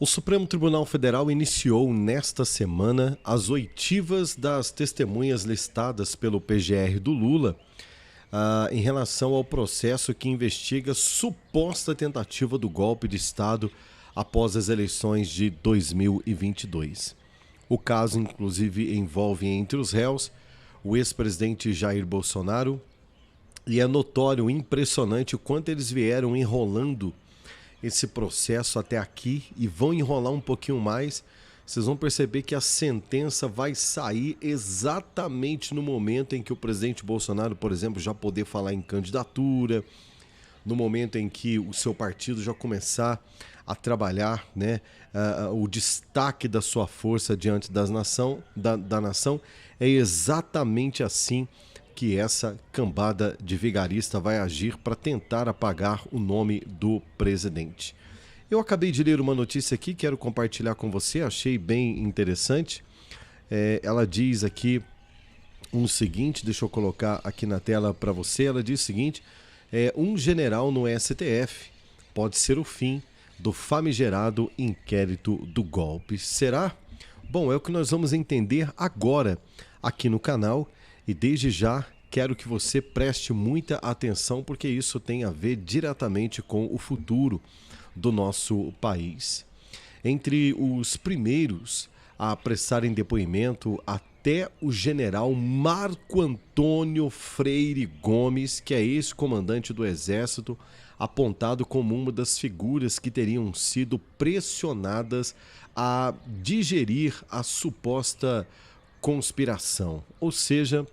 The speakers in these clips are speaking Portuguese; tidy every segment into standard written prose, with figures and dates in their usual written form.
O Supremo Tribunal Federal iniciou nesta semana as oitivas das testemunhas listadas pelo PGR do Lula em relação ao processo que investiga suposta tentativa do golpe de Estado após as eleições de 2022. O caso, inclusive, envolve entre os réus o ex-presidente Jair Bolsonaro e é notório, impressionante o quanto eles vieram enrolando esse processo até aqui e vão enrolar um pouquinho mais. Vocês vão perceber que a sentença vai sair exatamente no momento em que o presidente Bolsonaro, por exemplo, já poder falar em candidatura, no momento em que o seu partido já começar a trabalhar, né, o destaque da sua força diante da nação. É exatamente assim que essa cambada de vigarista vai agir para tentar apagar o nome do presidente. Eu acabei de ler uma notícia aqui, quero compartilhar com você, achei bem interessante. Ela diz aqui o seguinte, deixa eu colocar aqui na tela para você, ela diz o seguinte: um general no STF pode ser o fim do famigerado inquérito do golpe. Será? Bom, é o que nós vamos entender agora aqui no canal. E desde já quero que você preste muita atenção, porque isso tem a ver diretamente com o futuro do nosso país. Entre os primeiros a prestarem depoimento, até o general Marco Antônio Freire Gomes, que é ex-comandante do Exército, apontado como uma das figuras que teriam sido pressionadas a digerir a suposta conspiração. Ou seja,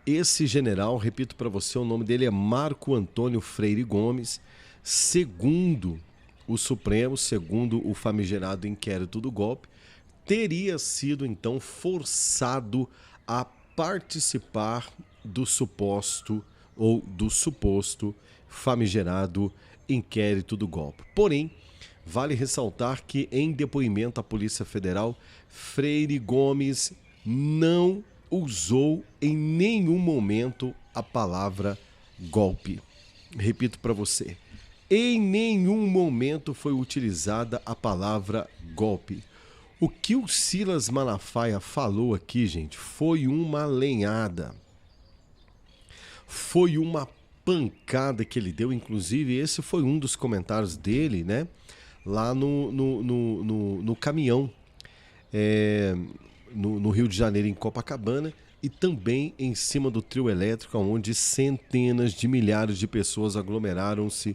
esse general, repito para você, o nome dele é Marco Antônio Freire Gomes, segundo o Supremo, segundo o famigerado inquérito do golpe, teria sido então forçado a participar do suposto famigerado inquérito do golpe. Porém, vale ressaltar que em depoimento à Polícia Federal, Freire Gomes não usou em nenhum momento a palavra golpe. Repito para você, em nenhum momento foi utilizada a palavra golpe. O que o Silas Malafaia falou aqui, gente, foi uma lenhada. Foi uma pancada que ele deu, inclusive esse foi um dos comentários dele, né? Lá no caminhão, no Rio de Janeiro, em Copacabana, e também em cima do trio elétrico, onde centenas de milhares de pessoas aglomeraram-se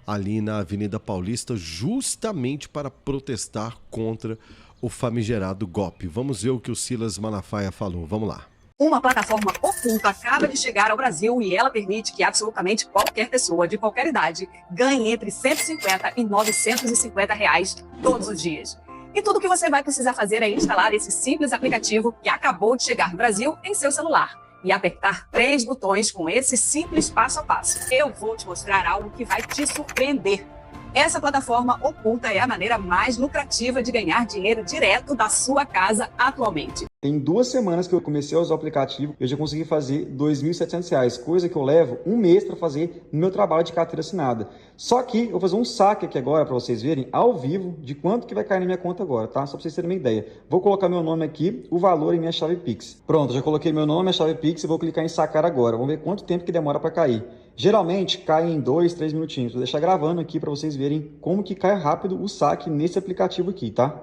ali na Avenida Paulista, justamente para protestar contra o famigerado golpe. Vamos ver o que o Silas Malafaia falou. Vamos lá. Uma plataforma oculta acaba de chegar ao Brasil e ela permite que absolutamente qualquer pessoa de qualquer idade ganhe entre R$150 e R$950 todos os dias. E tudo que você vai precisar fazer é instalar esse simples aplicativo que acabou de chegar no Brasil em seu celular e apertar 3 botões com esse simples passo a passo. Eu vou te mostrar algo que vai te surpreender. Essa plataforma oculta é a maneira mais lucrativa de ganhar dinheiro direto da sua casa atualmente. Tem 2 semanas que eu comecei a usar o aplicativo e eu já consegui fazer R$2.700, coisa que eu levo um mês para fazer no meu trabalho de carteira assinada. Só que eu vou fazer um saque aqui agora para vocês verem ao vivo de quanto que vai cair na minha conta agora, tá? Só para vocês terem uma ideia. Vou colocar meu nome aqui, o valor e minha chave Pix. Pronto, já coloquei meu nome, minha chave Pix e vou clicar em sacar agora. Vamos ver quanto tempo que demora para cair. Geralmente cai em 2, 3 minutinhos. Vou deixar gravando aqui para vocês verem como que cai rápido o saque nesse aplicativo aqui, tá?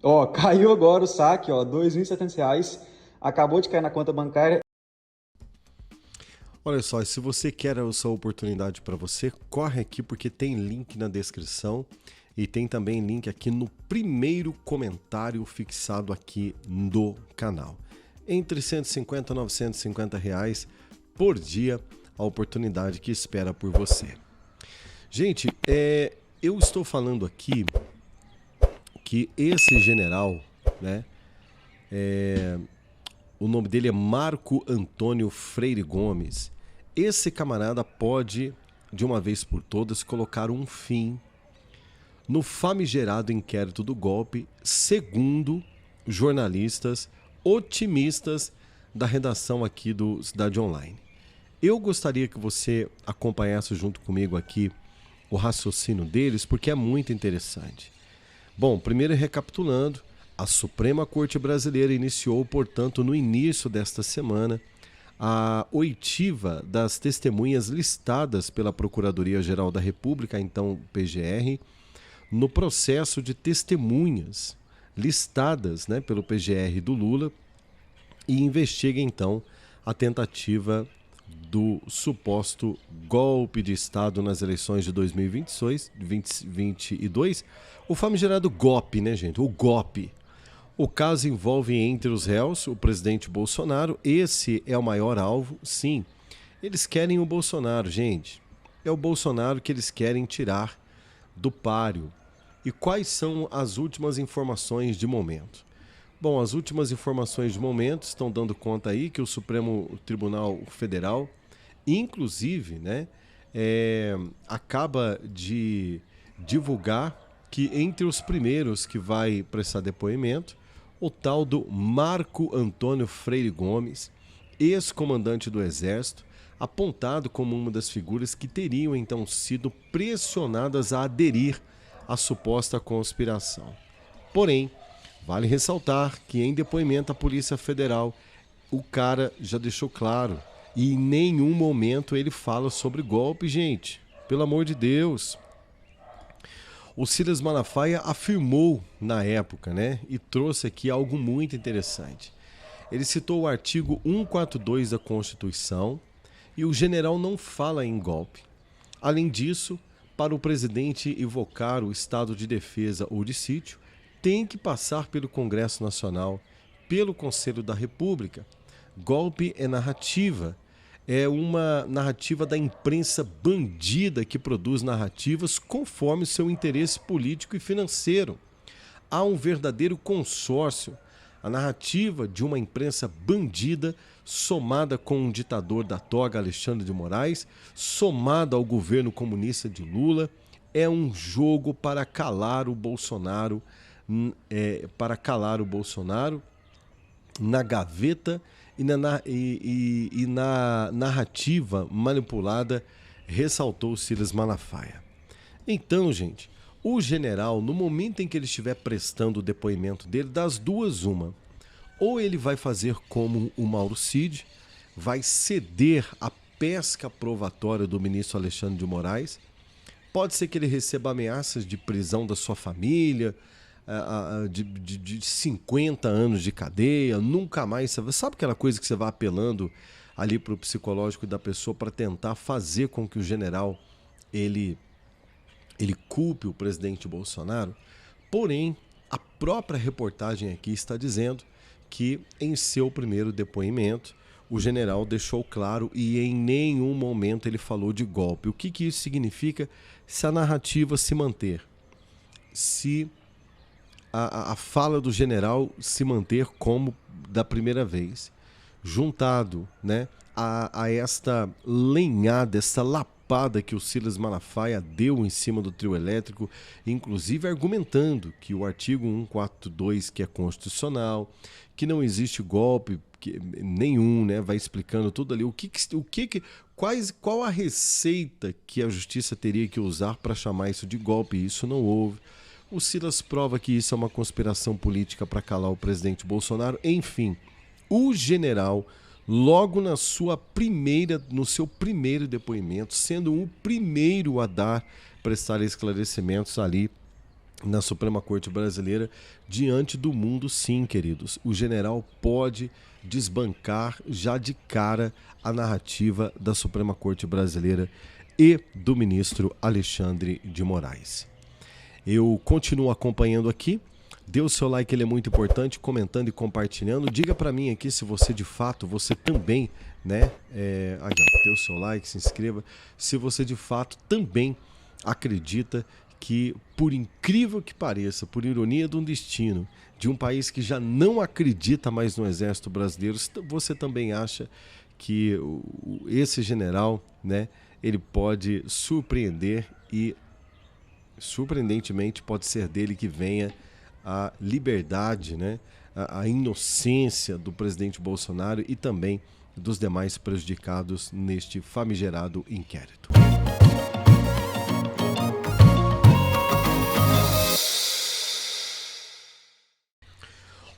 Ó, caiu agora o saque, ó, R$2.700. Acabou de cair na conta bancária. Olha só, se você quer essa oportunidade para você, corre aqui porque tem link na descrição e tem também link aqui no primeiro comentário fixado aqui no canal. Entre R$150 e R$950 por dia, a oportunidade que espera por você. Gente, eu estou falando aqui que esse general, né, o nome dele é Marco Antônio Freire Gomes. Esse camarada pode, de uma vez por todas, colocar um fim no famigerado inquérito do golpe, segundo jornalistas otimistas da redação aqui do Cidade Online. Eu gostaria que você acompanhasse junto comigo aqui o raciocínio deles, porque é muito interessante. Bom, primeiro recapitulando, a Suprema Corte Brasileira iniciou, portanto, no início desta semana, a oitiva das testemunhas listadas pela Procuradoria-Geral da República, então PGR, no processo de testemunhas listadas, né, pelo PGR do Lula, e investiga então a tentativa do suposto golpe de Estado nas eleições de 2022, o famigerado GOP, né, gente? O GOP. O caso envolve, entre os réus, o presidente Bolsonaro. Esse é o maior alvo, sim. Eles querem o Bolsonaro, gente. É o Bolsonaro que eles querem tirar do páreo. E quais são as últimas informações de momento? Bom, as últimas informações de momento estão dando conta aí que o Supremo Tribunal Federal, inclusive, né, acaba de divulgar que entre os primeiros que vai prestar depoimento, o tal do Marco Antônio Freire Gomes, ex-comandante do Exército, apontado como uma das figuras que teriam então sido pressionadas a aderir à suposta conspiração. Porém, vale ressaltar que em depoimento à Polícia Federal, o cara já deixou claro, e em nenhum momento ele fala sobre golpe, gente. Pelo amor de Deus. O Silas Malafaia afirmou na época, né, e trouxe aqui algo muito interessante. Ele citou o artigo 142 da Constituição e o general não fala em golpe. Além disso, para o presidente invocar o estado de defesa ou de sítio, tem que passar pelo Congresso Nacional, pelo Conselho da República. Golpe é narrativa. É uma narrativa da imprensa bandida que produz narrativas conforme seu interesse político e financeiro. Há um verdadeiro consórcio. A narrativa de uma imprensa bandida, somada com um ditador da toga, Alexandre de Moraes, somada ao governo comunista de Lula, é um jogo para calar o Bolsonaro, na gaveta e na narrativa manipulada, ressaltou Silas Malafaia. Então, gente, o general, no momento em que ele estiver prestando o depoimento dele, das duas uma, ou ele vai fazer como o Mauro Cid, vai ceder à pesca provatória do ministro Alexandre de Moraes, pode ser que ele receba ameaças de prisão da sua família, de 50 anos de cadeia, nunca mais. Sabe aquela coisa que você vai apelando ali para o psicológico da pessoa para tentar fazer com que o general ele culpe o presidente Bolsonaro? Porém, a própria reportagem aqui está dizendo que em seu primeiro depoimento o general deixou claro e em nenhum momento ele falou de golpe. O que isso significa se a narrativa se manter? Se a fala do general se manter como da primeira vez, juntado, né, a esta lenhada, essa lapada que o Silas Malafaia deu em cima do trio elétrico, inclusive argumentando que o artigo 142, que é constitucional, que não existe golpe nenhum, né, vai explicando tudo ali, qual a receita que a justiça teria que usar para chamar isso de golpe, e isso não houve. O Silas prova que isso é uma conspiração política para calar o presidente Bolsonaro. Enfim, o general, logo no seu primeiro depoimento, sendo o primeiro a prestar esclarecimentos ali na Suprema Corte Brasileira, diante do mundo, sim, queridos. O general pode desbancar já de cara a narrativa da Suprema Corte Brasileira e do ministro Alexandre de Moraes. Eu continuo acompanhando aqui. Dê o seu like, ele é muito importante, comentando e compartilhando. Diga para mim aqui se você de fato, você também, né? Dê o seu like, se inscreva. Se você de fato também acredita que, por incrível que pareça, por ironia do destino, de um país que já não acredita mais no Exército Brasileiro, você também acha que esse general, né, ele pode surpreender e surpreendentemente pode ser dele que venha a liberdade, né, a inocência do presidente Bolsonaro e também dos demais prejudicados neste famigerado inquérito.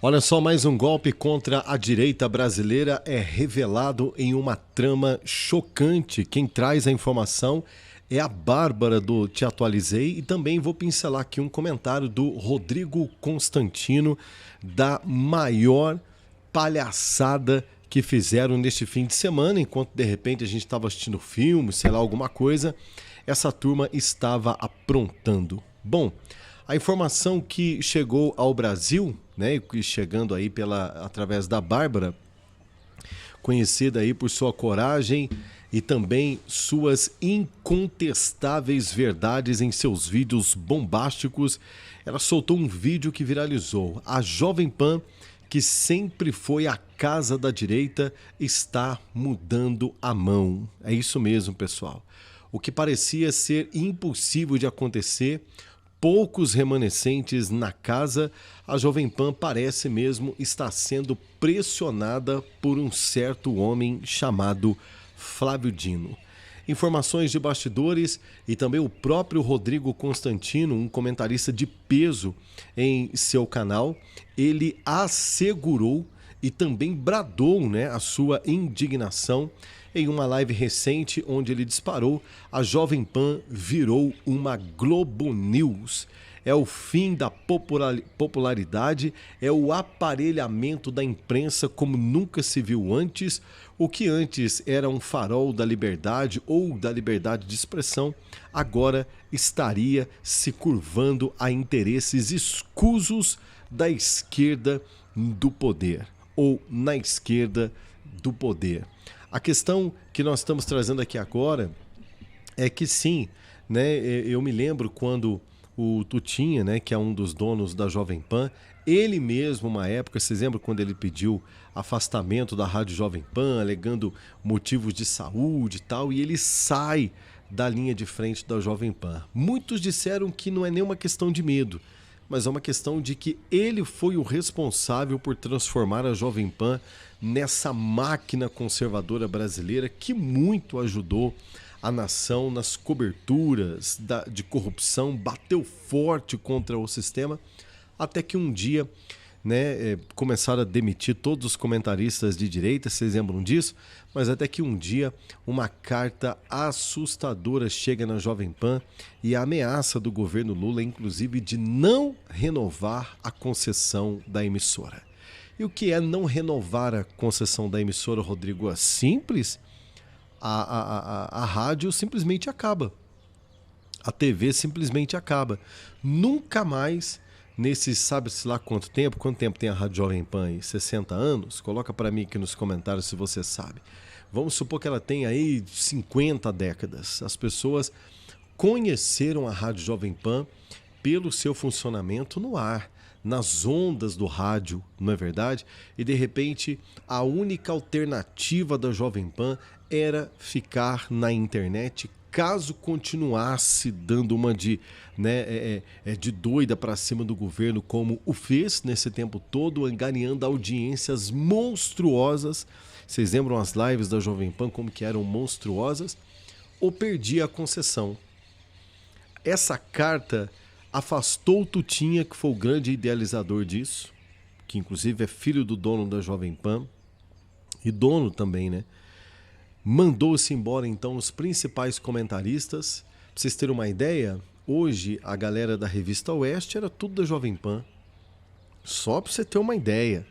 Olha só, mais um golpe contra a direita brasileira é revelado em uma trama chocante. Quem traz a informação é a Bárbara do Te Atualizei e também vou pincelar aqui um comentário do Rodrigo Constantino da maior palhaçada que fizeram neste fim de semana, enquanto de repente a gente estava assistindo filme, sei lá, alguma coisa, essa turma estava aprontando. Bom, a informação que chegou ao Brasil, né, chegando aí através da Bárbara, conhecida aí por sua coragem e também suas incontestáveis verdades em seus vídeos bombásticos, ela soltou um vídeo que viralizou. A Jovem Pan, que sempre foi a casa da direita, está mudando a mão. É isso mesmo, pessoal. O que parecia ser impossível de acontecer, poucos remanescentes na casa, a Jovem Pan parece mesmo estar sendo pressionada por um certo homem chamado Flávio Dino. Informações de bastidores e também o próprio Rodrigo Constantino, um comentarista de peso em seu canal, ele assegurou e também bradou, né, a sua indignação em uma live recente onde ele disparou: a Jovem Pan virou uma Globo News. É o fim da popularidade, é o aparelhamento da imprensa como nunca se viu antes. O que antes era um farol da liberdade ou da liberdade de expressão, agora estaria se curvando a interesses escusos da esquerda do poder, ou na esquerda do poder. A questão que nós estamos trazendo aqui agora é que sim, né, eu me lembro quando o Tutinha, né, que é um dos donos da Jovem Pan, ele mesmo, uma época, vocês lembram quando ele pediu afastamento da Rádio Jovem Pan, alegando motivos de saúde e tal, e ele sai da linha de frente da Jovem Pan. Muitos disseram que não é nenhuma questão de medo, mas é uma questão de que ele foi o responsável por transformar a Jovem Pan nessa máquina conservadora brasileira que muito ajudou a nação nas coberturas de corrupção, bateu forte contra o sistema, até que um dia, né, começaram a demitir todos os comentaristas de direita, vocês lembram disso? Mas até que um dia uma carta assustadora chega na Jovem Pan e a ameaça do governo Lula, inclusive, de não renovar a concessão da emissora. E o que é não renovar a concessão da emissora, Rodrigo? É simples. A rádio simplesmente acaba. A TV simplesmente acaba. Nunca mais, nesses, sabe-se lá quanto tempo tem a Rádio Jovem Pan aí? 60 anos? Coloca para mim aqui nos comentários se você sabe. Vamos supor que ela tem aí 50 décadas. As pessoas conheceram a Rádio Jovem Pan pelo seu funcionamento no ar, nas ondas do rádio, não é verdade? E de repente a única alternativa da Jovem Pan era ficar na internet, caso continuasse dando uma de doida para cima do governo, como o fez nesse tempo todo, angariando audiências monstruosas. Vocês lembram as lives da Jovem Pan como que eram monstruosas? Ou perdia a concessão. Essa carta afastou o Tutinha, que foi o grande idealizador disso, que inclusive é filho do dono da Jovem Pan e dono também, né? Mandou-se embora então os principais comentaristas. Pra vocês terem uma ideia, hoje a galera da Revista Oeste era tudo da Jovem Pan. Só pra você ter uma ideia,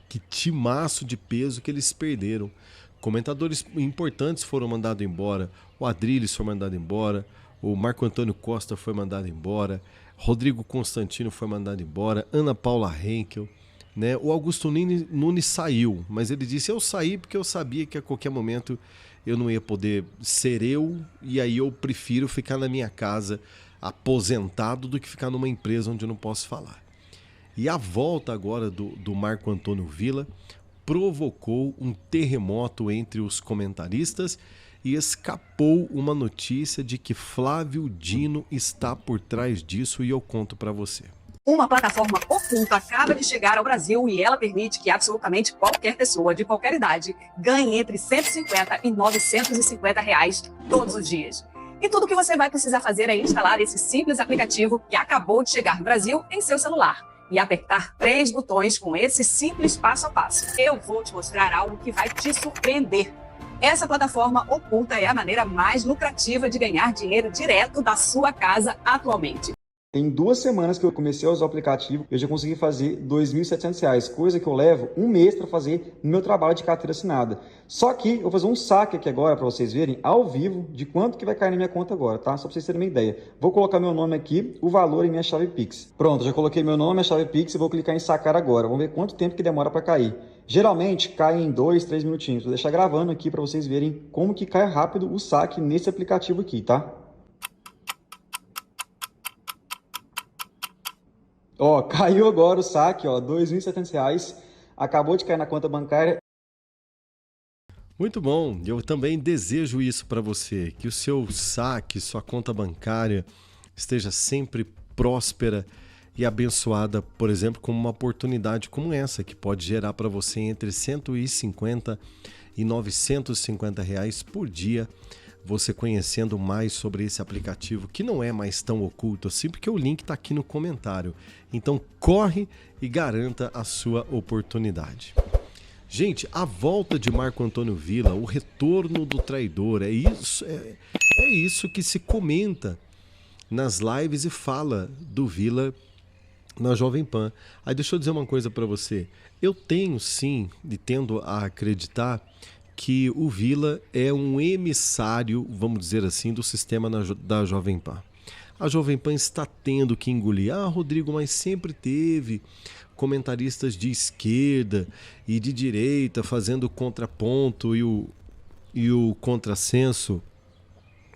que timaço de peso que eles perderam. Comentadores importantes foram mandados embora, o Adrilles foi mandado embora, o Marco Antônio Costa foi mandado embora, Rodrigo Constantino foi mandado embora, Ana Paula Henkel, né? O Augusto Nunes saiu, mas ele disse: eu saí porque eu sabia que a qualquer momento eu não ia poder ser eu, e aí eu prefiro ficar na minha casa aposentado do que ficar numa empresa onde eu não posso falar. E a volta agora do Marco Antônio Villa provocou um terremoto entre os comentaristas e escapou uma notícia de que Flávio Dino está por trás disso, e eu conto para você. Uma plataforma oculta acaba de chegar ao Brasil e ela permite que absolutamente qualquer pessoa de qualquer idade ganhe entre 150 e 950 reais todos os dias. E tudo que você vai precisar fazer é instalar esse simples aplicativo que acabou de chegar no Brasil em seu celular e apertar 3 botões com esse simples passo a passo. Eu vou te mostrar algo que vai te surpreender. Essa plataforma oculta é a maneira mais lucrativa de ganhar dinheiro direto da sua casa atualmente. Tem 2 semanas que eu comecei a usar o aplicativo, eu já consegui fazer R$ 2.700, coisa que eu levo um mês para fazer no meu trabalho de carteira assinada. Só que eu vou fazer um saque aqui agora para vocês verem ao vivo de quanto que vai cair na minha conta agora, tá? Só para vocês terem uma ideia. Vou colocar meu nome aqui, o valor e minha chave Pix. Pronto, já coloquei meu nome, minha chave Pix e vou clicar em sacar agora. Vamos ver quanto tempo que demora para cair. Geralmente cai em 2, 3 minutinhos. Vou deixar gravando aqui para vocês verem como que cai rápido o saque nesse aplicativo aqui, tá? Ó, caiu agora o saque, ó, R$ 2.700, acabou de cair na conta bancária. Muito bom, eu também desejo isso para você, que o seu saque, sua conta bancária esteja sempre próspera e abençoada, por exemplo, com uma oportunidade como essa, que pode gerar para você entre 150 e 950 reais por dia, você conhecendo mais sobre esse aplicativo, que não é mais tão oculto assim, porque o link está aqui no comentário. Então corre e garanta a sua oportunidade. Gente, a volta de Marco Antônio Villa, o retorno do traidor, é isso que se comenta nas lives e fala do Villa na Jovem Pan. Aí deixa eu dizer uma coisa para você. Eu tenho sim, e tendo a acreditar, que o Villa é um emissário, vamos dizer assim, do sistema da Jovem Pan. A Jovem Pan está tendo que engolir. Ah, Rodrigo, mas sempre teve comentaristas de esquerda e de direita fazendo contraponto e o contrassenso.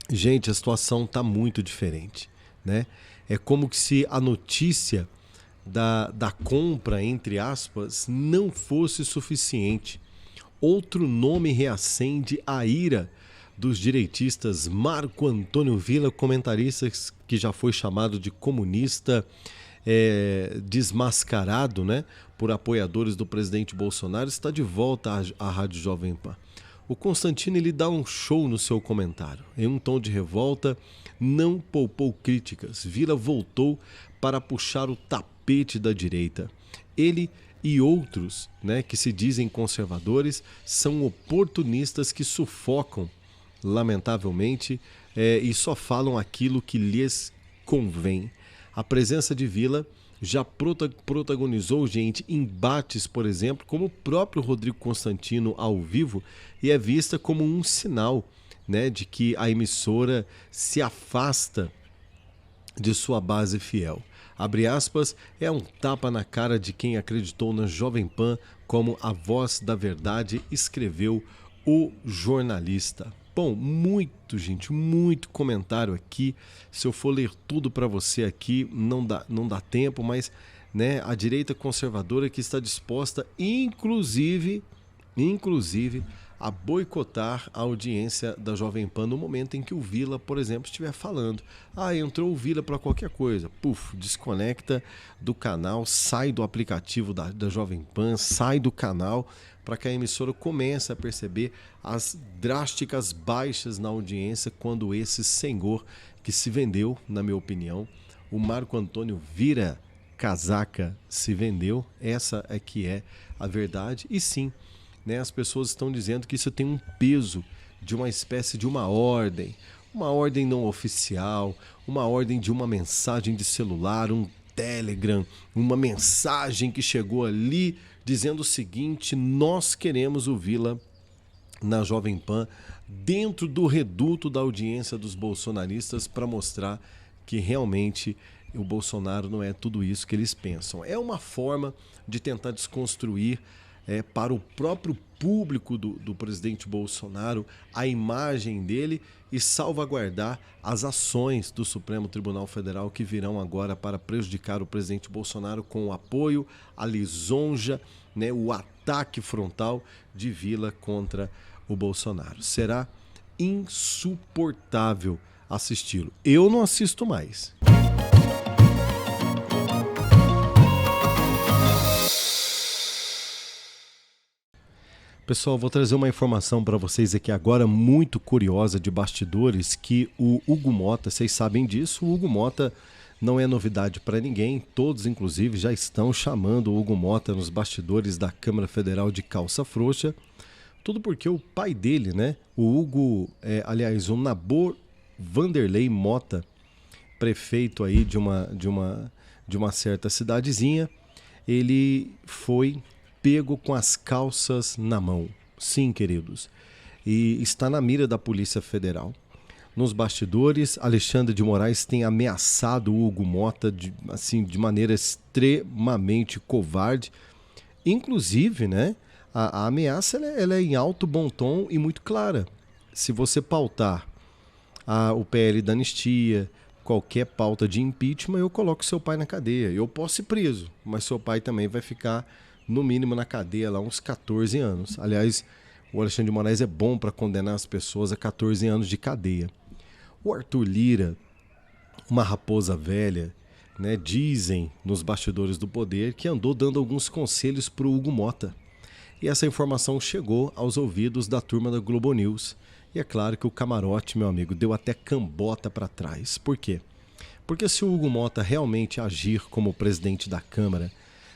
Gente, a situação está muito diferente, né? É como se a notícia da compra, entre aspas, não fosse suficiente. Outro nome reacende a ira dos direitistas. Marco Antônio Villa, comentarista que já foi chamado de comunista desmascarado, né, por apoiadores do presidente Bolsonaro, está de volta à Rádio Jovem Pan. O Constantino ele dá um show no seu comentário. Em um tom de revolta, não poupou críticas. Villa voltou para puxar o tapete da direita. Ele e outros, né, que se dizem conservadores, são oportunistas que sufocam, lamentavelmente, e só falam aquilo que lhes convém. A presença de Villa já protagonizou, gente, embates, por exemplo, como o próprio Rodrigo Constantino ao vivo, e é vista como um sinal, né, de que a emissora se afasta de sua base fiel. Abre aspas, é um tapa na cara de quem acreditou na Jovem Pan como a voz da verdade, escreveu o jornalista. Bom, muito comentário aqui. Se eu for ler tudo para você aqui, não dá tempo, mas né, a direita conservadora que está disposta, inclusive, a boicotar a audiência da Jovem Pan no momento em que o Villa, por exemplo, estiver falando. Ah, entrou o Villa para qualquer coisa. Puf, desconecta do canal, sai do aplicativo da Jovem Pan, sai do canal, para que a emissora comece a perceber as drásticas baixas na audiência quando esse senhor que se vendeu, na minha opinião, o Marco Antônio Villa Casaca se vendeu. Essa é que é a verdade. E sim, né, as pessoas estão dizendo que isso tem um peso de uma espécie de uma ordem não oficial, uma ordem de uma mensagem de celular, um Telegram, uma mensagem que chegou ali dizendo o seguinte: nós queremos o Villa na Jovem Pan dentro do reduto da audiência dos bolsonaristas para mostrar que realmente o Bolsonaro não é tudo isso que eles pensam. É uma forma de tentar desconstruir para o próprio público do presidente Bolsonaro a imagem dele e salvaguardar as ações do Supremo Tribunal Federal que virão agora para prejudicar o presidente Bolsonaro com o apoio, a lisonja, né, o ataque frontal de Villa contra o Bolsonaro. Será insuportável assisti-lo. Eu não assisto mais. Pessoal, vou trazer uma informação para vocês aqui agora muito curiosa de bastidores, que o Hugo Motta, vocês sabem disso, o Hugo Motta não é novidade para ninguém, todos inclusive já estão chamando o Hugo Motta nos bastidores da Câmara Federal de calça frouxa, tudo porque o pai dele, né, o Hugo, o Nabor Vanderlei Motta, prefeito aí de uma certa cidadezinha, ele foi pego com as calças na mão. Sim, queridos. E está na mira da Polícia Federal. Nos bastidores, Alexandre de Moraes tem ameaçado o Hugo Motta de maneira extremamente covarde. Inclusive, né, a ameaça ela é em alto bom tom e muito clara. Se você pautar o PL da anistia, qualquer pauta de impeachment, eu coloco seu pai na cadeia. Eu posso ir preso, mas seu pai também vai ficar no mínimo na cadeia lá uns 14 anos. Aliás, o Alexandre de Moraes é bom para condenar as pessoas a 14 anos de cadeia. O Arthur Lira, uma raposa velha, né, dizem nos bastidores do poder que andou dando alguns conselhos para o Hugo Motta. E essa informação chegou aos ouvidos da turma da Globo News. E é claro que o camarote, meu amigo, deu até cambota para trás. Por quê? Porque se o Hugo Motta realmente agir como presidente da Câmara,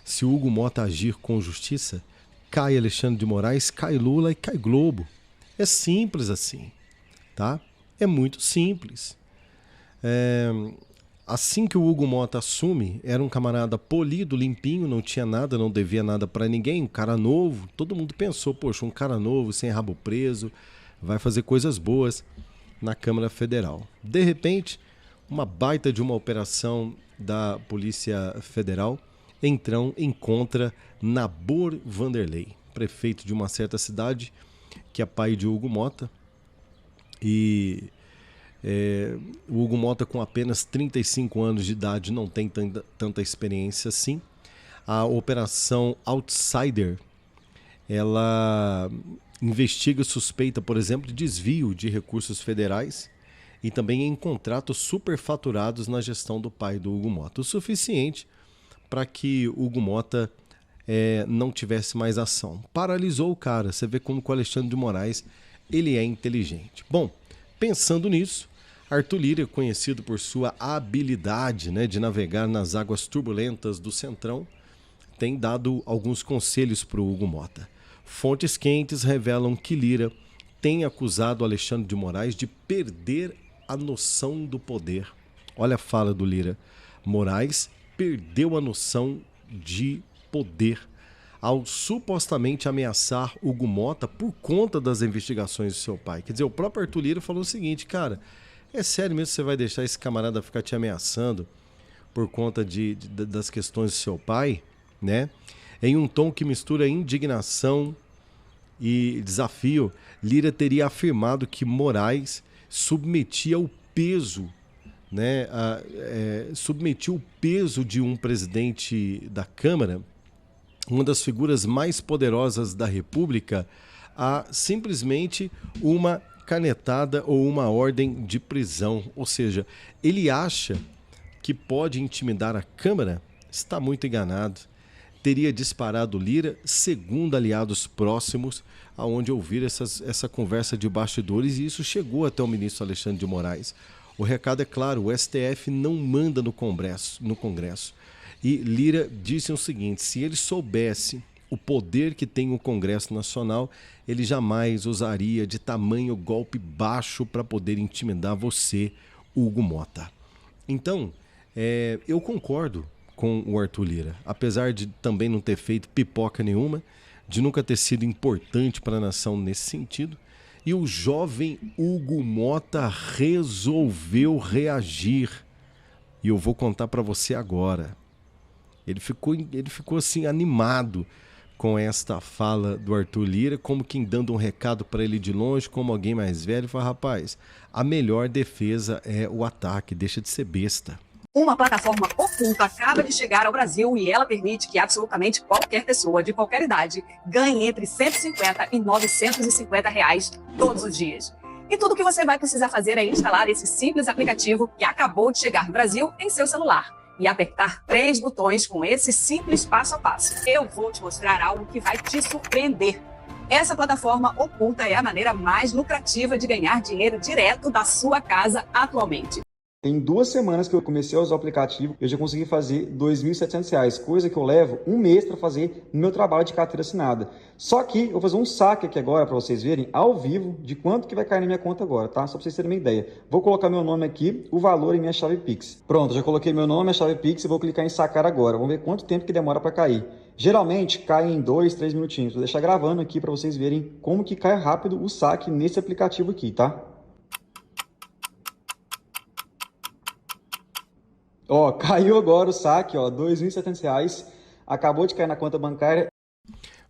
se o Hugo Motta agir com justiça, cai Alexandre de Moraes, cai Lula e cai Globo. É simples assim, tá? É muito simples. Assim que o Hugo Motta assume, era um camarada polido, limpinho, não tinha nada, não devia nada para ninguém, um cara novo. Todo mundo pensou, poxa, um cara novo, sem rabo preso, vai fazer coisas boas na Câmara Federal. De repente, uma baita de uma operação da Polícia Federal encontra Nabor Vanderlei, prefeito de uma certa cidade, que é pai de Hugo Motta. E o Hugo Motta, com apenas 35 anos de idade, não tem tanta experiência assim. A Operação Outsider, ela investiga suspeita, por exemplo, de desvio de recursos federais e também em contratos superfaturados na gestão do pai do Hugo Motta. O suficiente para que o Hugo Motta não tivesse mais ação. Paralisou o cara. Você vê como o Alexandre de Moraes ele é inteligente. Bom, pensando nisso, Arthur Lira, conhecido por sua habilidade, né, de navegar nas águas turbulentas do Centrão, tem dado alguns conselhos para o Hugo Motta. Fontes quentes revelam que Lira tem acusado Alexandre de Moraes de perder a noção do poder. Olha a fala do Lira. Moraes perdeu a noção de poder ao supostamente ameaçar Hugo Motta por conta das investigações do seu pai. Quer dizer, o próprio Arthur Lira falou o seguinte, cara, é sério mesmo que você vai deixar esse camarada ficar te ameaçando por conta das questões do seu pai, né? Em um tom que mistura indignação e desafio, Lira teria afirmado que Moraes submetia o peso, né, submetia o peso de um presidente da Câmara, uma das figuras mais poderosas da República, a simplesmente uma canetada ou uma ordem de prisão. Ou seja, ele acha que pode intimidar a Câmara? Está muito enganado. Teria disparado Lira, segundo aliados próximos, aonde ouvir essa conversa de bastidores, e isso chegou até o ministro Alexandre de Moraes. O recado é claro, o STF não manda no Congresso. E Lira disse o seguinte, se ele soubesse o poder que tem o Congresso Nacional, ele jamais usaria de tamanho golpe baixo para poder intimidar você, Hugo Motta. Então, eu concordo com o Arthur Lira, apesar de também não ter feito pipoca nenhuma, de nunca ter sido importante para a nação nesse sentido, e o jovem Hugo Motta resolveu reagir. E eu vou contar para você agora. Ele ficou assim animado com esta fala do Arthur Lira, como quem dando um recado para ele de longe, como alguém mais velho, fala, rapaz, a melhor defesa é o ataque, deixa de ser besta. Uma plataforma oculta acaba de chegar ao Brasil e ela permite que absolutamente qualquer pessoa de qualquer idade ganhe entre R$150 e R$950 todos os dias. E tudo o que você vai precisar fazer é instalar esse simples aplicativo que acabou de chegar no Brasil em seu celular e apertar 3 botões com esse simples passo a passo. Eu vou te mostrar algo que vai te surpreender. Essa plataforma oculta é a maneira mais lucrativa de ganhar dinheiro direto da sua casa atualmente. Tem 2 semanas que eu comecei a usar o aplicativo, eu já consegui fazer R$ 2.700, coisa que eu levo um mês para fazer no meu trabalho de carteira assinada. Só que eu vou fazer um saque aqui agora para vocês verem ao vivo de quanto que vai cair na minha conta agora, tá? Só para vocês terem uma ideia. Vou colocar meu nome aqui, o valor e minha chave Pix. Pronto, já coloquei meu nome, minha chave Pix e vou clicar em sacar agora. Vamos ver quanto tempo que demora para cair. Geralmente cai em 2, 3 minutinhos. Vou deixar gravando aqui para vocês verem como que cai rápido o saque nesse aplicativo aqui, tá? Ó, caiu agora o saque, ó, R$ 2.700, acabou de cair na conta bancária.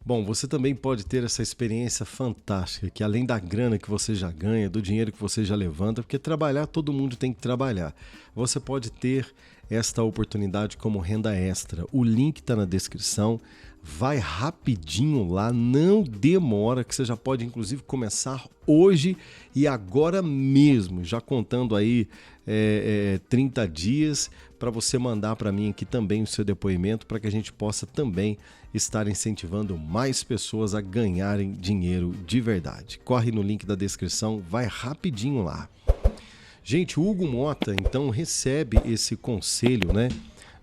Bom, você também pode ter essa experiência fantástica, que além da grana que você já ganha, do dinheiro que você já levanta, porque trabalhar, todo mundo tem que trabalhar. Você pode ter esta oportunidade como renda extra. O link está na descrição. Vai rapidinho lá, não demora, que você já pode inclusive começar hoje e agora mesmo, já contando aí 30 dias para você mandar para mim aqui também o seu depoimento, para que a gente possa também estar incentivando mais pessoas a ganharem dinheiro de verdade. Corre no link da descrição, vai rapidinho lá. Gente, o Hugo Mota então recebe esse conselho, né?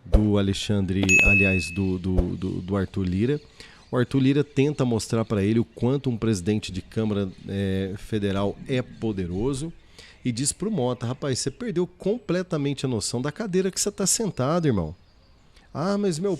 Do Alexandre, aliás, do Arthur Lira. O Arthur Lira tenta mostrar para ele o quanto um presidente de Câmara Federal é poderoso e diz pro Mota: rapaz, você perdeu completamente a noção da cadeira que você está sentado, irmão. Ah, mas meu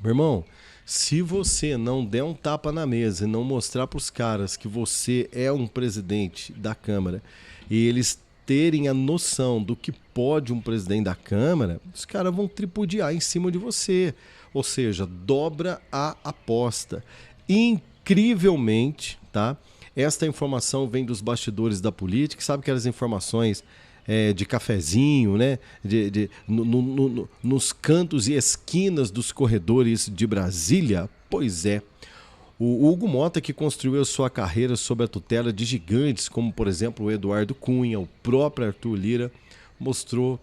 irmão, se você não der um tapa na mesa e não mostrar para os caras que você é um presidente da Câmara e eles terem a noção do que pode um presidente da Câmara, os caras vão tripudiar em cima de você. Ou seja, dobra a aposta. Incrivelmente, tá? Esta informação vem dos bastidores da política, sabe aquelas informações de cafezinho, né? Nos cantos e esquinas dos corredores de Brasília? Pois é. O Hugo Mota, que construiu a sua carreira sob a tutela de gigantes como, por exemplo, o Eduardo Cunha, o próprio Arthur Lira, mostrou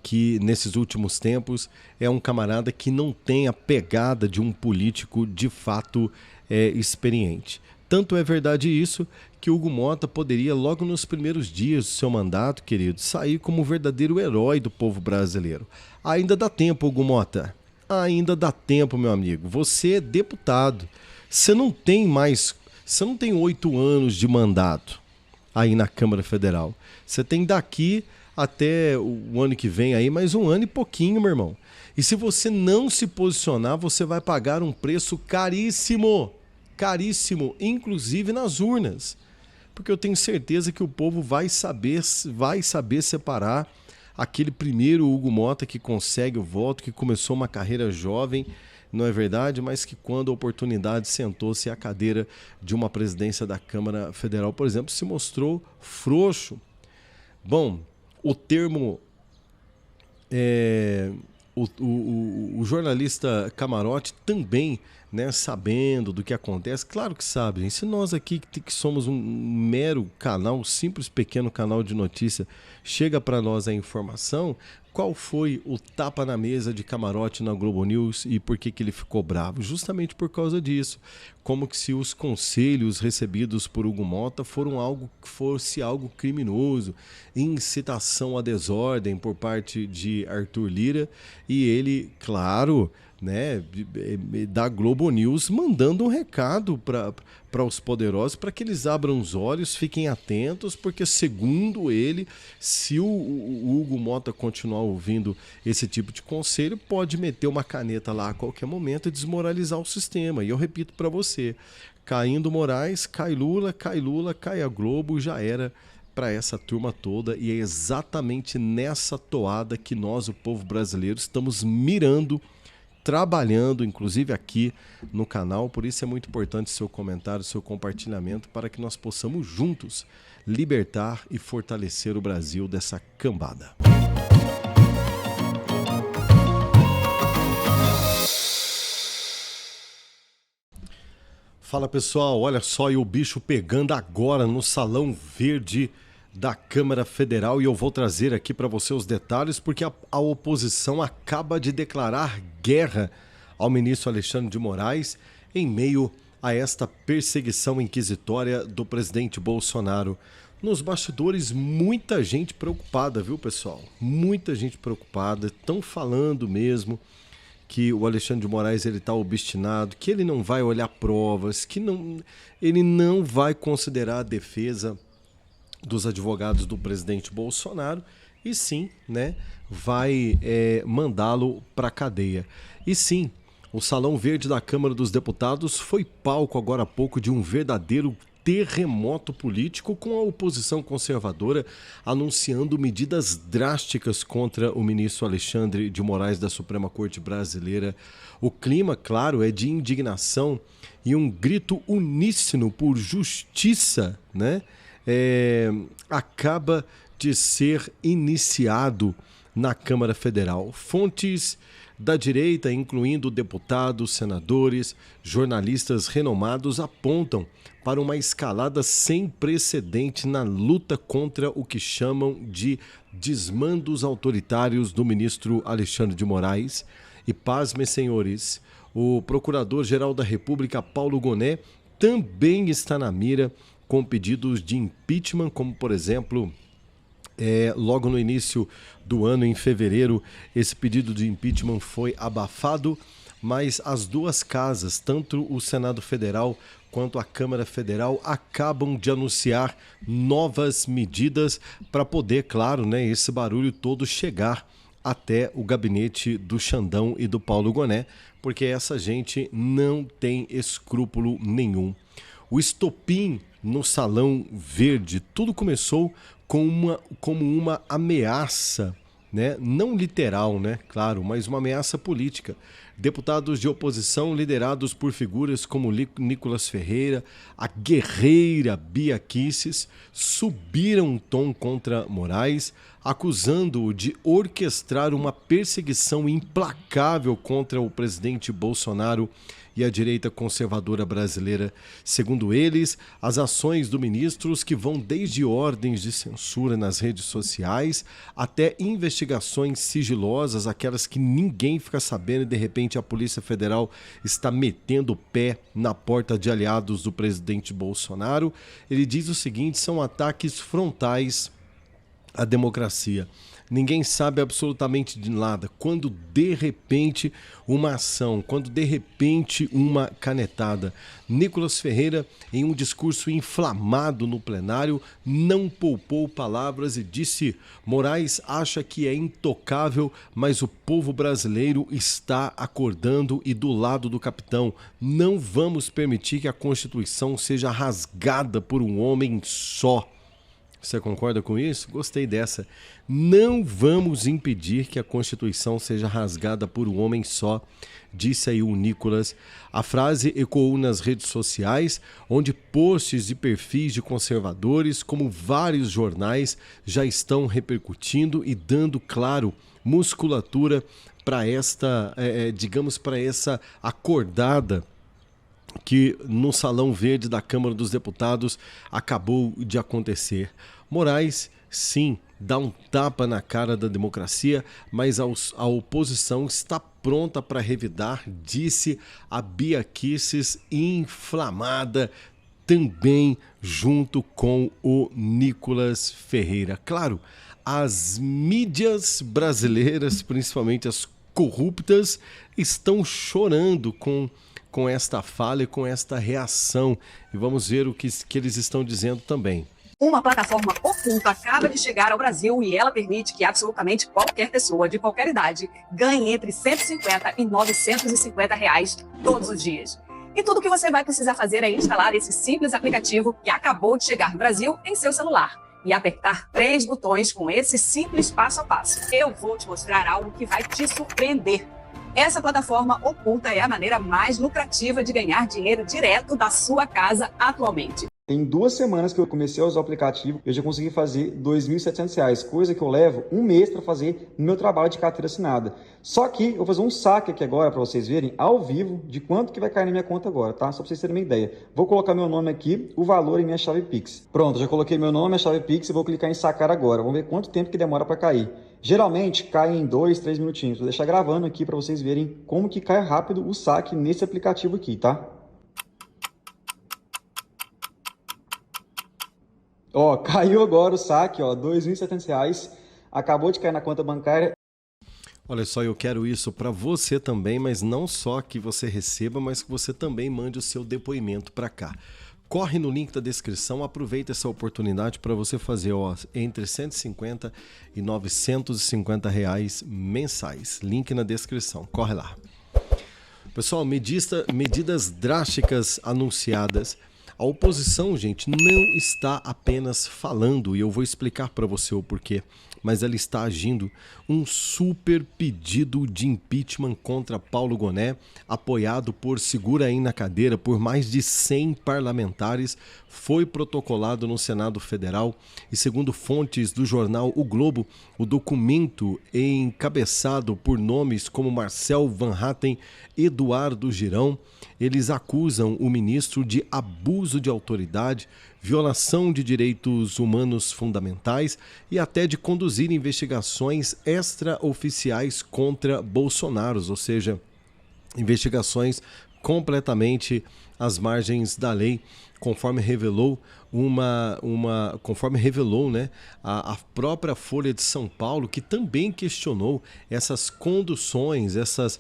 que nesses últimos tempos é um camarada que não tem a pegada de um político de fato experiente. Tanto é verdade isso que Hugo Mota poderia, logo nos primeiros dias do seu mandato, querido, sair como o verdadeiro herói do povo brasileiro. Ainda dá tempo, Hugo Mota. Ainda dá tempo, meu amigo. Você é deputado. Você não tem 8 anos de mandato aí na Câmara Federal. Você tem daqui até o ano que vem aí mais 1 ano e pouquinho, meu irmão. E se você não se posicionar, você vai pagar um preço caríssimo. Caríssimo, inclusive nas urnas. Porque eu tenho certeza que o povo vai saber separar aquele primeiro Hugo Mota que consegue o voto, que começou uma carreira jovem, não é verdade? Mas que quando a oportunidade sentou-se à cadeira de uma presidência da Câmara Federal, por exemplo, se mostrou frouxo. Bom, o termo... O jornalista Camarote também, né, sabendo do que acontece, claro que sabe, gente. Se nós aqui que somos um mero canal, um simples pequeno canal de notícia, chega para nós a informação, qual foi o tapa na mesa de Camarote na Globo News e por que ele ficou bravo? Justamente por causa disso. Como que se os conselhos recebidos por Hugo Mota fosse algo criminoso, incitação à desordem por parte de Arthur Lira, e ele, claro, né, da Globo News mandando um recado para os poderosos, para que eles abram os olhos, fiquem atentos, porque segundo ele, se o Hugo Mota continuar ouvindo esse tipo de conselho, pode meter uma caneta lá a qualquer momento e desmoralizar o sistema. E eu repito para você, caindo Moraes, cai Lula, cai a Globo, já era para essa turma toda, e é exatamente nessa toada que nós, o povo brasileiro, estamos mirando, trabalhando, inclusive aqui no canal. Por isso é muito importante seu comentário, seu compartilhamento, para que nós possamos juntos libertar e fortalecer o Brasil dessa cambada. Fala pessoal, olha só, e o bicho pegando agora no Salão Verde da Câmara Federal, e eu vou trazer aqui para você os detalhes, porque a oposição acaba de declarar guerra ao ministro Alexandre de Moraes em meio a esta perseguição inquisitória do presidente Bolsonaro. Nos bastidores, muita gente preocupada, viu, pessoal? Muita gente preocupada, estão falando mesmo que o Alexandre de Moraes ele está obstinado, que ele não vai olhar provas, que ele não vai considerar a defesa dos advogados do presidente Bolsonaro e sim, né, vai mandá-lo para a cadeia. E sim, o Salão Verde da Câmara dos Deputados foi palco agora há pouco de um verdadeiro terremoto político, com a oposição conservadora anunciando medidas drásticas contra o ministro Alexandre de Moraes da Suprema Corte Brasileira. O clima, claro, é de indignação e um grito uníssono por justiça, né? Acaba de ser iniciado na Câmara Federal. Fontes da direita, incluindo deputados, senadores, jornalistas renomados, apontam para uma escalada sem precedente na luta contra o que chamam de desmandos autoritários do ministro Alexandre de Moraes. E pasmem, senhores, o Procurador-Geral da República, Paulo Gonet, também está na mira com pedidos de impeachment, como, por exemplo, logo no início do ano, em fevereiro, esse pedido de impeachment foi abafado, mas as duas casas, tanto o Senado Federal quanto a Câmara Federal, acabam de anunciar novas medidas para poder, claro, né, esse barulho todo chegar até o gabinete do Xandão e do Paulo Gonet, porque essa gente não tem escrúpulo nenhum. O estopim no Salão Verde, tudo começou como uma ameaça, né? Não literal, né? Claro, mas uma ameaça política. Deputados de oposição liderados por figuras como Nicolas Ferreira, a guerreira Bia Kicis, subiram um tom contra Moraes, acusando-o de orquestrar uma perseguição implacável contra o presidente Bolsonaro e a direita conservadora brasileira. Segundo eles, as ações do ministro, que vão desde ordens de censura nas redes sociais até investigações sigilosas, aquelas que ninguém fica sabendo e de repente a Polícia Federal está metendo o pé na porta de aliados do presidente Bolsonaro. Ele diz o seguinte: são ataques frontais à democracia. Ninguém sabe absolutamente de nada. Quando de repente uma ação, quando de repente uma canetada. Nicolas Ferreira, em um discurso inflamado no plenário, não poupou palavras e disse: Moraes acha que é intocável, mas o povo brasileiro está acordando e do lado do capitão. Não vamos permitir que a Constituição seja rasgada por um homem só. Você concorda com isso? Gostei dessa. Não vamos impedir que a Constituição seja rasgada por um homem só, disse aí o Nicolas. A frase ecoou nas redes sociais, onde posts e perfis de conservadores, como vários jornais, já estão repercutindo e dando, claro, musculatura para esta, para essa acordada que no Salão Verde da Câmara dos Deputados acabou de acontecer. Moraes, sim, dá um tapa na cara da democracia, mas a oposição está pronta para revidar, disse a Bia Kicis, inflamada também junto com o Nicolas Ferreira. Claro, as mídias brasileiras, principalmente as corruptas, estão chorando com esta fala e com esta reação. E vamos ver o que eles estão dizendo também. Uma plataforma oculta acaba de chegar ao Brasil e ela permite que absolutamente qualquer pessoa de qualquer idade ganhe entre 150 e 950 reais todos os dias. E tudo o que você vai precisar fazer é instalar esse simples aplicativo que acabou de chegar no Brasil em seu celular e apertar 3 botões com esse simples passo a passo. Eu vou te mostrar algo que vai te surpreender. Essa plataforma oculta é a maneira mais lucrativa de ganhar dinheiro direto da sua casa atualmente. Tem 2 semanas que eu comecei a usar o aplicativo, eu já consegui fazer R$ 2.700, coisa que eu levo um mês para fazer no meu trabalho de carteira assinada. Só que eu vou fazer um saque aqui agora para vocês verem ao vivo de quanto que vai cair na minha conta agora, tá? Só para vocês terem uma ideia. Vou colocar meu nome aqui, o valor e minha chave Pix. Pronto, já coloquei meu nome, minha chave Pix e vou clicar em sacar agora. Vamos ver quanto tempo que demora para cair. Geralmente cai em 2, 3 minutinhos. Vou deixar gravando aqui para vocês verem como que cai rápido o saque nesse aplicativo aqui, tá? Ó, caiu agora o saque, ó, R$ 2.700. Acabou de cair na conta bancária. Olha só, eu quero isso para você também, mas não só que você receba, mas que você também mande o seu depoimento para cá. Corre no link da descrição, aproveita essa oportunidade para você fazer entre 150 e 950 reais mensais. Link na descrição, corre lá. Pessoal, medidas drásticas anunciadas. A oposição, gente, não está apenas falando, e eu vou explicar para você o porquê, mas ela está agindo. Um super pedido de impeachment contra Paulo Gonet, apoiado por, segura aí na cadeira, por mais de 100 parlamentares, foi protocolado no Senado Federal e, segundo fontes do jornal O Globo, o documento encabeçado por nomes como Marcel Van Hatten, Eduardo Girão, eles acusam o ministro de abuso de autoridade, violação de direitos humanos fundamentais e até de conduzir investigações extraoficiais contra Bolsonaro, ou seja, investigações completamente às margens da lei, conforme revelou né, a própria Folha de São Paulo, que também questionou essas conduções, essas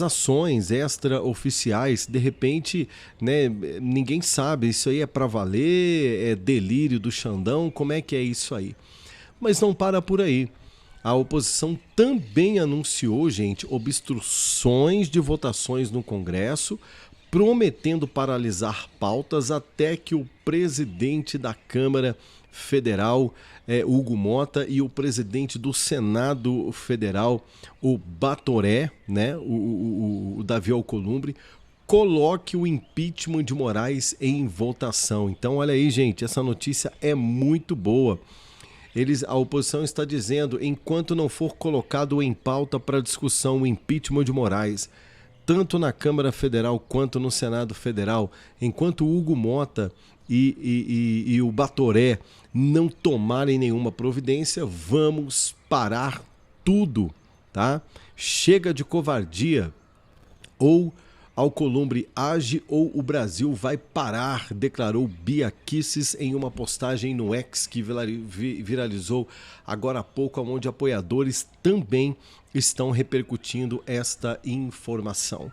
ações extraoficiais. De repente, né, ninguém sabe, isso aí é para valer, é delírio do Xandão, como é que é isso aí? Mas não para por aí. A oposição também anunciou, gente, obstruções de votações no Congresso, prometendo paralisar pautas até que o presidente da Câmara Federal, Hugo Mota, e o presidente do Senado Federal, o Batoré, né, o Davi Alcolumbre, coloque o impeachment de Moraes em votação. Então, olha aí, gente, essa notícia é muito boa. A oposição está dizendo, enquanto não for colocado em pauta para discussão o impeachment de Moraes, tanto na Câmara Federal quanto no Senado Federal, enquanto o Hugo Mota e o Batoré não tomarem nenhuma providência, vamos parar tudo, tá? Chega de covardia. Ou Alcolumbre age ou o Brasil vai parar, declarou Bia Kicis em uma postagem no X que viralizou agora há pouco, onde apoiadores também estão repercutindo esta informação.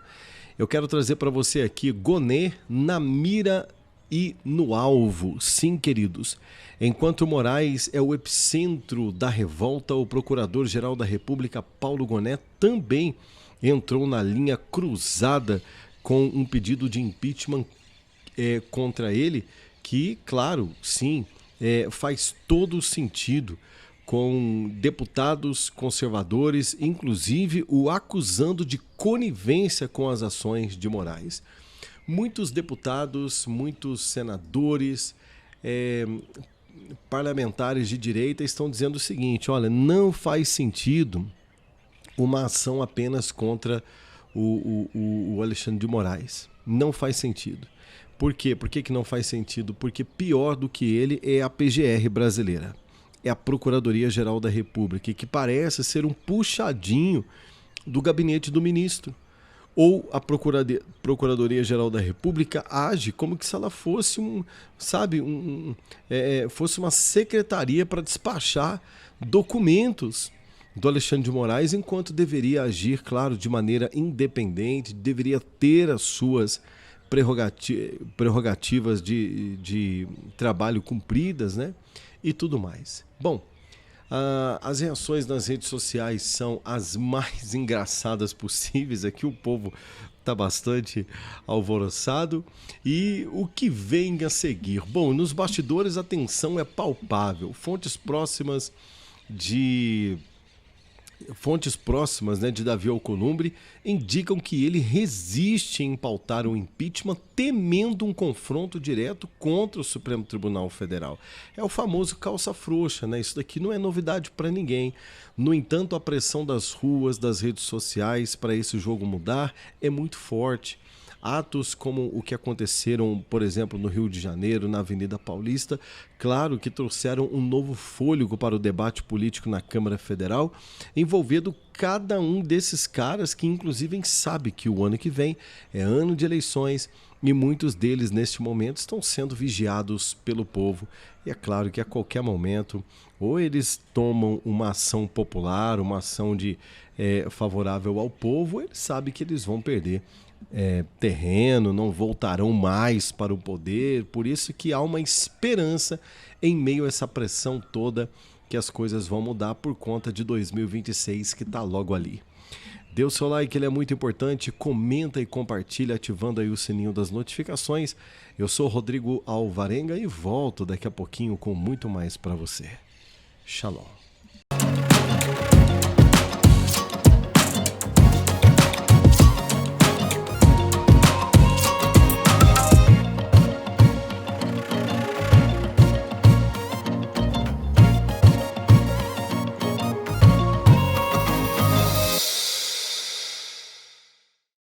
Eu quero trazer para você aqui Gonet na mira e no alvo. Sim, queridos. Enquanto Moraes é o epicentro da revolta, o Procurador-Geral da República, Paulo Gonet, também entrou na linha cruzada com um pedido de impeachment contra ele, que, claro, sim, faz todo sentido, com deputados conservadores, inclusive o acusando de conivência com as ações de Moraes. Muitos deputados, muitos senadores, parlamentares de direita estão dizendo o seguinte: olha, não faz sentido uma ação apenas contra o Alexandre de Moraes. Não faz sentido. Por quê? Por que não faz sentido? Porque pior do que ele é a PGR brasileira. É a Procuradoria-Geral da República, que parece ser um puxadinho do gabinete do ministro. Ou a Procuradoria-Geral da República age como que se ela fosse fosse uma secretaria para despachar documentos do Alexandre de Moraes, enquanto deveria agir, claro, de maneira independente, deveria ter as suas prerrogativas de trabalho cumpridas, né? E tudo mais. Bom, as reações nas redes sociais são as mais engraçadas possíveis. Aqui o povo está bastante alvoroçado. E o que vem a seguir? Bom, nos bastidores a tensão é palpável. Fontes próximas, né, de Davi Alcolumbre indicam que ele resiste em pautar o impeachment, temendo um confronto direto contra o Supremo Tribunal Federal. É o famoso calça frouxa, né? Isso daqui não é novidade para ninguém. No entanto, a pressão das ruas, das redes sociais para esse jogo mudar é muito forte. Atos como o que aconteceram, por exemplo, no Rio de Janeiro, na Avenida Paulista, claro que trouxeram um novo fôlego para o debate político na Câmara Federal, envolvendo cada um desses caras que inclusive sabe que o ano que vem é ano de eleições e muitos deles neste momento estão sendo vigiados pelo povo. E é claro que a qualquer momento ou eles tomam uma ação popular, uma ação favorável ao povo, ou eles sabem que eles vão perder terreno, não voltarão mais para o poder. Por isso que há uma esperança em meio a essa pressão toda que as coisas vão mudar por conta de 2026 que está logo ali. Dê o seu like, ele é muito importante, comenta e compartilha ativando aí o sininho das notificações. Eu sou Rodrigo Alvarenga e volto daqui a pouquinho com muito mais para você. Shalom.